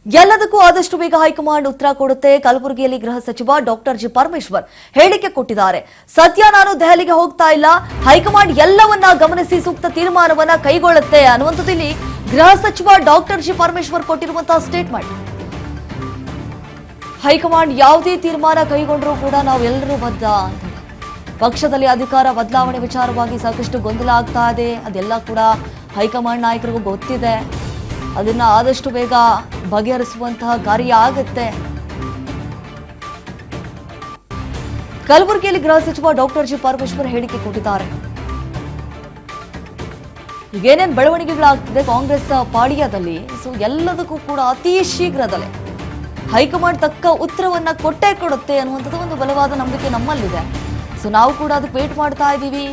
ಎಲ್ಲದಕ್ಕೂ ಆದಷ್ಟು ಬೇಗ ಹೈಕಮಾಂಡ್ ಉತ್ತರ ಕೊಡುತ್ತೆ. ಕಲಬುರಗಿಯಲ್ಲಿ ಗೃಹ ಸಚಿವ ಡಾಕ್ಟರ್ ಜಿ ಪರಮೇಶ್ವರ್ ಹೇಳಿಕೆ ಕೊಟ್ಟಿದ್ದಾರೆ. ಸದ್ಯ ನಾನು ದೆಹಲಿಗೆ ಹೋಗ್ತಾ ಇಲ್ಲ, ಹೈಕಮಾಂಡ್ ಎಲ್ಲವನ್ನ ಗಮನಿಸಿ ಸೂಕ್ತ ತೀರ್ಮಾನವನ್ನ ಕೈಗೊಳ್ಳುತ್ತೆ ಅನ್ನುವಂಥದ್ದು ಇಲ್ಲಿ ಗೃಹ ಸಚಿವ ಡಾಕ್ಟರ್ ಜಿ ಪರಮೇಶ್ವರ್ ಕೊಟ್ಟಿರುವಂತಹ ಸ್ಟೇಟ್ಮೆಂಟ್. ಹೈಕಮಾಂಡ್ ಯಾವುದೇ ತೀರ್ಮಾನ ಕೈಗೊಂಡ್ರೂ ಕೂಡ ನಾವೆಲ್ಲರೂ ಬದ್ಧ ಅಂತ. ಪಕ್ಷದಲ್ಲಿ ಅಧಿಕಾರ ಬದಲಾವಣೆ ವಿಚಾರವಾಗಿ ಸಾಕಷ್ಟು ಗೊಂದಲ ಆಗ್ತಾ ಇದೆ. ಅದೆಲ್ಲ ಕೂಡ ಹೈಕಮಾಂಡ್ ನಾಯಕರಿಗೂ ಗೊತ್ತಿದೆ. ಅದನ್ನ ಆದಷ್ಟು ಬೇಗ ಬಗೆಹರಿಸುವಂತಹ ಕಾರ್ಯ ಆಗುತ್ತೆ. ಕಲಬುರಗಿಯಲ್ಲಿ ಗೃಹ ಸಚಿವ ಡಾಕ್ಟರ್ ಜಿ ಪರಮೇಶ್ವರ್ ಹೇಳಿಕೆ ಕೊಟ್ಟಿದ್ದಾರೆ. ಏನೇನು ಬೆಳವಣಿಗೆಗಳಾಗ್ತಿದೆ ಕಾಂಗ್ರೆಸ್ ಪಾಳ್ಯದಲ್ಲಿ, ಸೊ ಎಲ್ಲದಕ್ಕೂ ಕೂಡ ಅತಿ ಶೀಘ್ರದಲ್ಲೇ ಹೈಕಮಾಂಡ್ ತಕ್ಕ ಉತ್ತರವನ್ನ ಕೊಟ್ಟೇ ಕೊಡುತ್ತೆ ಅನ್ನುವಂಥದ್ದು ಒಂದು ಬಲವಾದ ನಂಬಿಕೆ ನಮ್ಮಲ್ಲಿದೆ. ಸೊ ನಾವು ಕೂಡ ಅದಕ್ಕೆ ವೇಟ್ ಮಾಡ್ತಾ ಇದ್ದೀವಿ.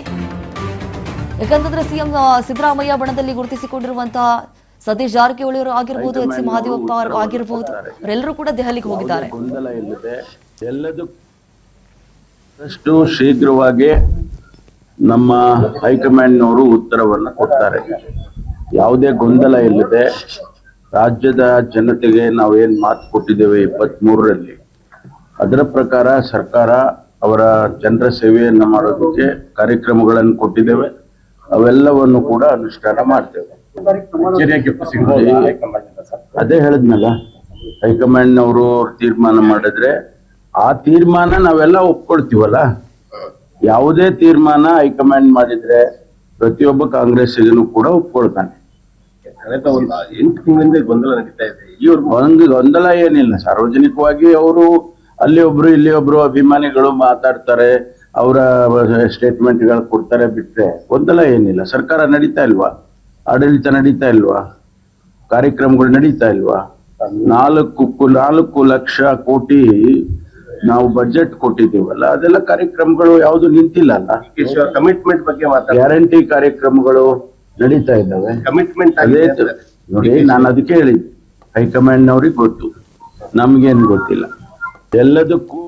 ಯಾಕಂತಂದ್ರೆ ಸಿಎಂ ಸಿದ್ದರಾಮಯ್ಯ ಬಣದಲ್ಲಿ ಗುರುತಿಸಿಕೊಂಡಿರುವಂತಹ ಸತೀಶ್ ಜಾರಕಿಹೊಳಿ ಅವರು ಆಗಿರ್ಬೋದು, ಎಚ್ ಸಿ ಮಹದೇವಪ್ಪ ಅವರು ಆಗಿರ್ಬೋದು, ಅವರೆಲ್ಲರೂ ಕೂಡ ದೆಹಲಿಗೆ ಹೋಗಿದ್ದಾರೆ. ಗೊಂದಲ ಇಲ್ಲದೆ ಎಲ್ಲದಕ್ಕೂ ಶೀಘ್ರವಾಗಿ ನಮ್ಮ ಹೈಕಮಾಂಡ್ನವರು ಉತ್ತರವನ್ನು ಕೊಡ್ತಾರೆ. ಯಾವುದೇ ಗೊಂದಲ ಇಲ್ಲದೆ ರಾಜ್ಯದ ಜನತೆಗೆ ನಾವೇನ್ ಮಾತು ಕೊಟ್ಟಿದ್ದೇವೆ 23ರಲ್ಲಿ, ಅದರ ಪ್ರಕಾರ ಸರ್ಕಾರ ಅವರ ಜನರ ಸೇವೆಯನ್ನ ಮಾಡೋದಕ್ಕೆ ಕಾರ್ಯಕ್ರಮಗಳನ್ನು ಕೊಟ್ಟಿದ್ದೇವೆ. ಅವೆಲ್ಲವನ್ನು ಕೂಡ ಅನುಷ್ಠಾನ ಮಾಡ್ತೇವೆ. ಅದೇ ಹೇಳಿದ್ನಲ್ಲ, ಹೈಕಮಾಂಡ್ನವರು ತೀರ್ಮಾನ ಮಾಡಿದ್ರೆ ಆ ತೀರ್ಮಾನ ನಾವೆಲ್ಲ ಒಪ್ಕೊಳ್ತೀವಲ್ಲ. ಯಾವುದೇ ತೀರ್ಮಾನ ಹೈಕಮಾಂಡ್ ಮಾಡಿದ್ರೆ ಪ್ರತಿಯೊಬ್ಬ ಕಾಂಗ್ರೆಸ್ಸಿಗೂ ಕೂಡ ಒಪ್ಕೊಳ್ತಾನೆ. ಕಳೆದ 8 ತಿಂಗಳಿಂದ ಗೊಂದಲ ನಡೀತಾ ಇದೆ. ಒಂದು ಗೊಂದಲ ಏನಿಲ್ಲ. ಸಾರ್ವಜನಿಕವಾಗಿ ಅವರು ಅಲ್ಲಿ ಒಬ್ರು ಇಲ್ಲಿ ಒಬ್ರು ಅಭಿಮಾನಿಗಳು ಮಾತಾಡ್ತಾರೆ, ಅವರ ಸ್ಟೇಟ್ಮೆಂಟ್ಗಳು ಕೊಡ್ತಾರೆ, ಬಿಟ್ರೆ ಗೊಂದಲ ಏನಿಲ್ಲ. ಸರ್ಕಾರ ನಡೀತಾ ಇಲ್ವಾ? ಆಡಳಿತ ನಡೀತಾ ಇಲ್ವಾ? ಕಾರ್ಯಕ್ರಮಗಳು ನಡೀತಾ ಇಲ್ವಾ? 4 ಲಕ್ಷ ಕೋಟಿ ನಾವು ಬಜೆಟ್ ಕೊಟ್ಟಿದ್ದೀವಲ್ಲ, ಅದೆಲ್ಲ ಕಾರ್ಯಕ್ರಮಗಳು ಯಾವುದು ನಿಂತಿಲ್ಲ ಅಲ್ಲ. ಕಮಿಟ್ಮೆಂಟ್ ಬಗ್ಗೆ ಗ್ಯಾರಂಟಿ ಕಾರ್ಯಕ್ರಮಗಳು ನಡೀತಾ ಇದ್ದಾವೆ. ಕಮಿಟ್ಮೆಂಟ್ ಅದೇ ನೋಡಿ, ನಾನು ಅದಕ್ಕೆ ಹೇಳಿದ್ದೆ, ಹೈಕಮಾಂಡ್ನವ್ರಿಗೆ ಗೊತ್ತು, ನಮ್ಗೇನು ಗೊತ್ತಿಲ್ಲ. ಎಲ್ಲದಕ್ಕೂ